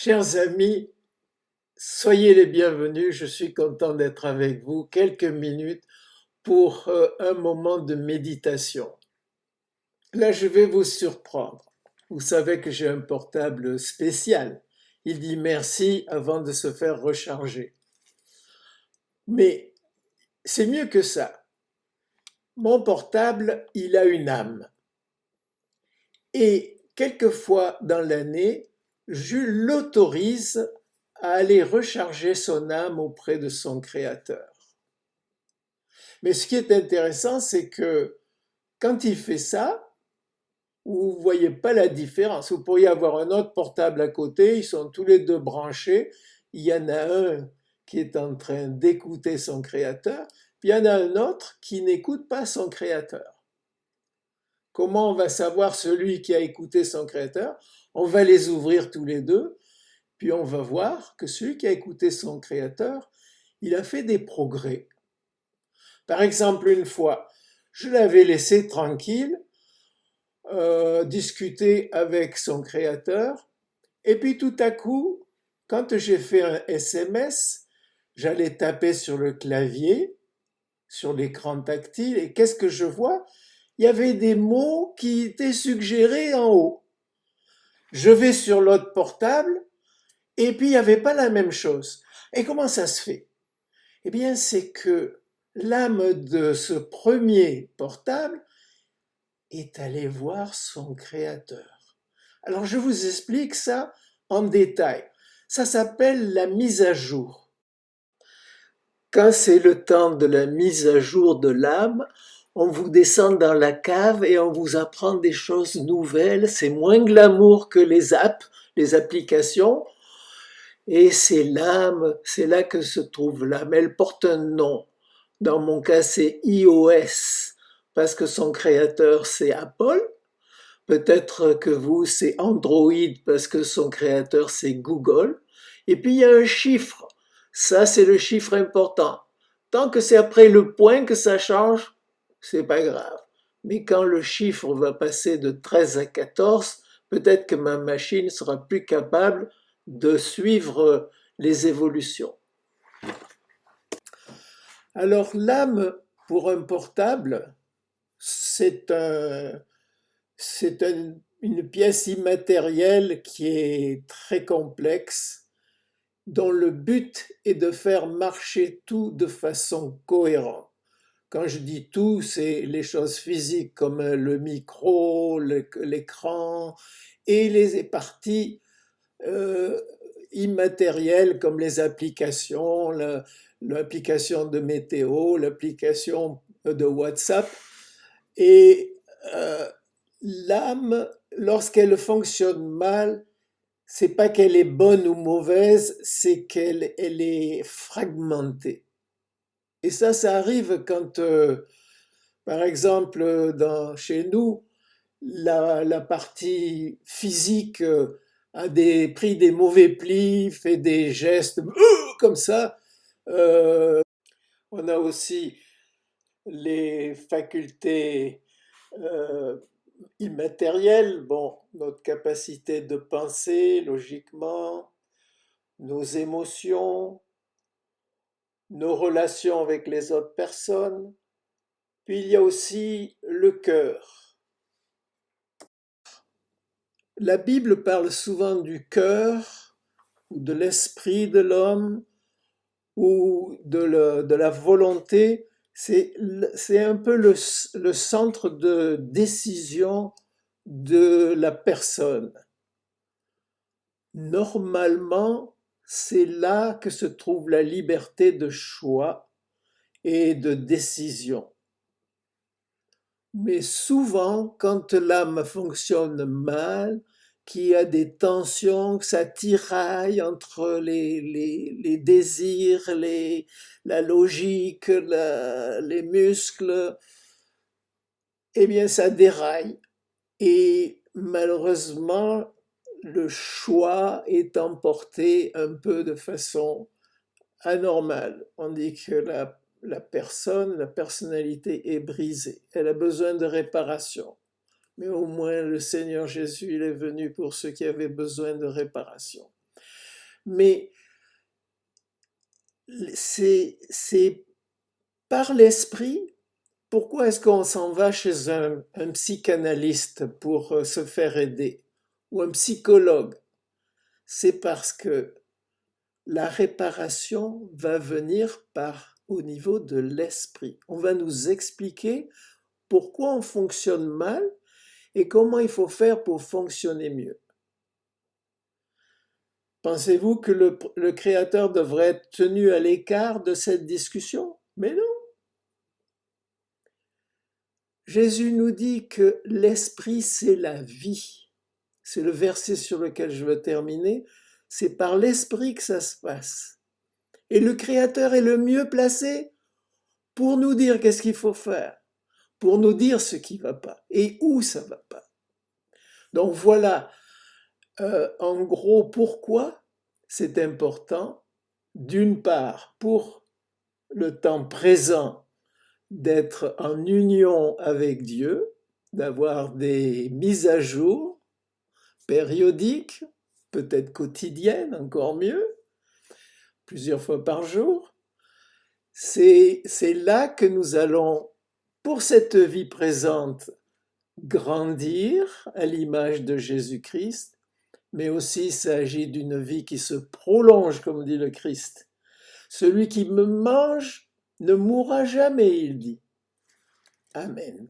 Chers amis, soyez les bienvenus. Je suis content d'être avec vous quelques minutes pour un moment de méditation. Là, je vais vous surprendre. Vous savez que j'ai un portable spécial. Il dit merci avant de se faire recharger. Mais c'est mieux que ça. Mon portable, il a une âme. Et quelquefois dans l'année, je l'autorise à aller recharger son âme auprès de son créateur. Mais ce qui est intéressant, c'est que quand il fait ça, vous ne voyez pas la différence. Vous pourriez avoir un autre portable à côté, ils sont tous les deux branchés, il y en a un qui est en train d'écouter son créateur, puis il y en a un autre qui n'écoute pas son créateur. Comment on va savoir celui qui a écouté son créateur? On va les ouvrir tous les deux, puis on va voir que celui qui a écouté son créateur, il a fait des progrès. Par exemple, une fois, je l'avais laissé tranquille, discuter avec son créateur, et puis tout à coup, quand j'ai fait un SMS, j'allais taper sur le clavier, sur l'écran tactile, et qu'est-ce que je vois? Il y avait des mots qui étaient suggérés en haut. Je vais sur l'autre portable, et puis il n'y avait pas la même chose. Et comment ça se fait? Eh bien, c'est que l'âme de ce premier portable est allée voir son créateur. Alors, je vous explique ça en détail. Ça s'appelle la mise à jour. Quand c'est le temps de la mise à jour de l'âme, on vous descend dans la cave et on vous apprend des choses nouvelles. C'est moins glamour que les apps, les applications. Et c'est l'âme, c'est là que se trouve l'âme. Elle porte un nom. Dans mon cas, c'est iOS, parce que son créateur, c'est Apple. Peut-être que vous, c'est Android, parce que son créateur, c'est Google. Et puis, il y a un chiffre. Ça, c'est le chiffre important. Tant que c'est après le point que ça change, c'est pas grave. Mais quand le chiffre va passer de 13 à 14, peut-être que ma machine sera plus capable de suivre les évolutions. Alors l'âme pour un portable, c'est une pièce immatérielle qui est très complexe, dont le but est de faire marcher tout de façon cohérente. Quand je dis tout, c'est les choses physiques comme le micro, l'écran et les parties euh, immatérielles comme les applications, l'application de météo, l'application de WhatsApp. Et euh, l'âme, lorsqu'elle fonctionne mal, c'est pas qu'elle est bonne ou mauvaise, c'est qu'elle est fragmentée. Et ça arrive quand, par exemple, chez nous, la partie physique a pris des mauvais plis, fait des gestes comme ça. Euh, on a aussi les facultés euh, immatérielles, bon, notre capacité de penser logiquement, nos émotions, nos relations avec les autres personnes. Puis il y a aussi le cœur. La Bible parle souvent du cœur ou de l'esprit de l'homme ou de la volonté. C'est un peu le centre de décision de la personne. Normalement, c'est là que se trouve la liberté de choix et de décision. Mais souvent, quand l'âme fonctionne mal, qu'il y a des tensions, que ça tiraille entre les désirs, la logique, les muscles, eh bien ça déraille. Et malheureusement, le choix est emporté un peu de façon anormale. On dit que la personne, la personnalité est brisée. Elle a besoin de réparation. Mais au moins le Seigneur Jésus, il est venu pour ceux qui avaient besoin de réparation. mais c'est par l'esprit. Pourquoi est-ce qu'on s'en va chez un psychanalyste pour se faire aider ou un psychologue? C'est parce que la réparation va venir au niveau de l'esprit. On va nous expliquer pourquoi on fonctionne mal et comment il faut faire pour fonctionner mieux. Pensez-vous que le Créateur devrait être tenu à l'écart de cette discussion? Mais non. Jésus nous dit que l'esprit, c'est la vie. C'est le verset sur lequel je veux terminer. C'est par l'esprit que ça se passe. Et le Créateur est le mieux placé pour nous dire qu'est-ce qu'il faut faire, pour nous dire ce qui ne va pas et où ça ne va pas. Donc voilà, en gros, pourquoi c'est important, d'une part, pour le temps présent, d'être en union avec Dieu, d'avoir des mises à jour périodiques, peut-être quotidiennes, encore mieux, plusieurs fois par jour. C'est là que nous allons, pour cette vie présente, grandir à l'image de Jésus-Christ, mais aussi il s'agit d'une vie qui se prolonge, comme dit le Christ. Celui qui me mange ne mourra jamais, il dit. Amen.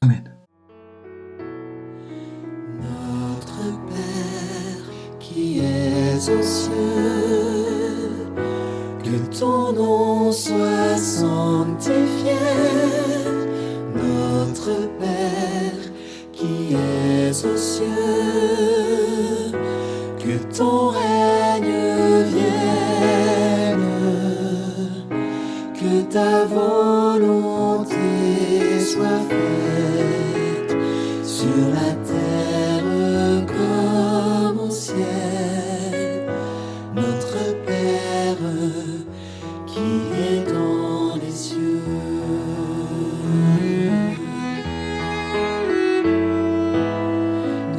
Amen. Notre Père qui es aux cieux, que ton nom soit sanctifié. Notre Père qui es aux cieux, que ton règne vienne, que ta volonté soit faite sur la terre comme au ciel. Notre Père qui est dans les cieux.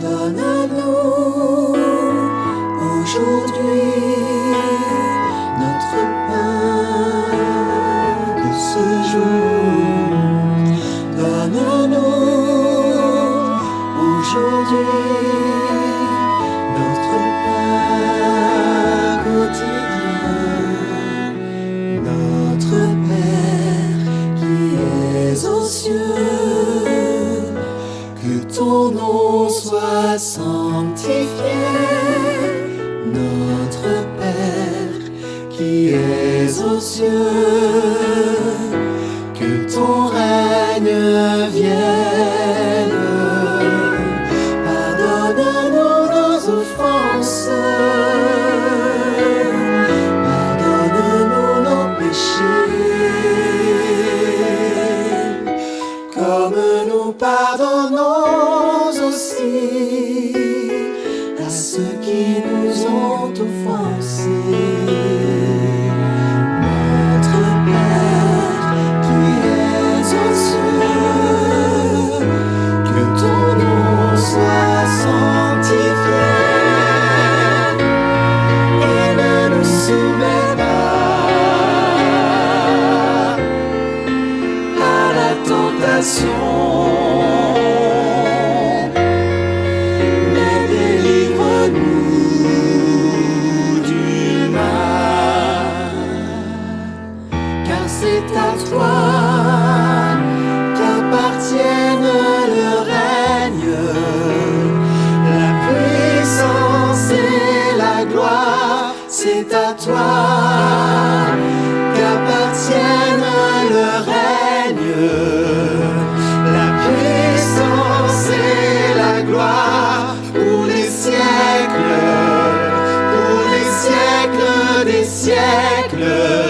Donne-nous aujourd'hui notre pain de ce jour. Donne-nous aujourd'hui notre pain quotidien. Notre Père qui es aux cieux, que ton nom soit sanctifié. Notre Père qui es aux cieux, que ton règne vienne. Pardonne-nous nos offenses, pardonne-nous nos péchés, comme nous pardonnons aussi à ceux qui nous ont offensés. Notre Père qui es aux cieux, que ton nom soit sanctifié, et ne nous soumets pas à la tentation, mais délivre-nous du mal. Car c'est à toi qu'appartiennent le règne, la puissance et la gloire. C'est à toi qu'appartiennent le règne, la puissance et la gloire pour les siècles des siècles.